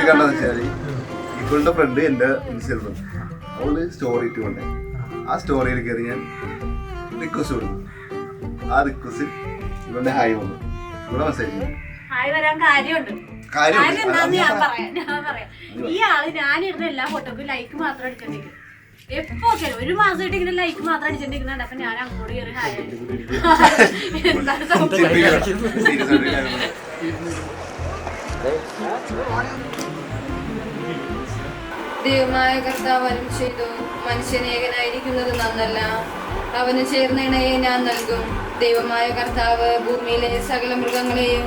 കണ്ടെന്ന് വെച്ചാല് ഇവളുടെ ഫ്രണ്ട് എൻ്റെ ഇൻസ്റ്റയിൽ അവള് സ്റ്റോറി ഇട്ടുകൊണ്ട് ആ സ്റ്റോറിയിൽ കയറി ഞാൻ റിക്വസ്റ്റ് കൊടുക്കും. ആ റിക്വസ്റ്റ് ഇവളുടെ ഹായ് വന്നു, ഇവിടെ മെസ്സേജ് ഹായ് വരാൻ കാര്യമുണ്ട്. ഞാൻ പറയാം ഈ ആള് ഞാനിടുന്ന എല്ലാ ഫോട്ടോക്കും ലൈക്ക് മാത്രം അടിച്ചോണ്ടിരിക്കും. എപ്പോ ഒരു മാസമായിട്ട് ഇങ്ങനെ ലൈക്ക് മാത്രം അടിച്ചോണ്ടിരിക്കുന്നുണ്ട്. അപ്പൊ ഞാൻ അങ്ങോട്ട് കയറി ഹായ് ദൈവമായ കർത്താവ് അരുൾ ചെയ്തു, മനുഷ്യനേകനായിരിക്കുന്നത് നന്നല്ല, അവന് ചേർന്ന ഇണയെ ഞാൻ നൽകും. ദൈവമായ കർത്താവ് ഭൂമിയിലെ സകല മൃഗങ്ങളെയും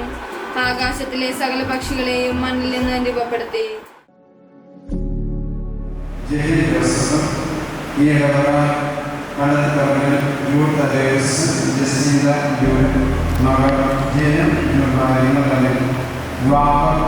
ആകാശത്തിലെ സകല പക്ഷികളെയും മണ്ണിൽ നിന്ന് രൂപപ്പെടുത്തി. വിവാഹം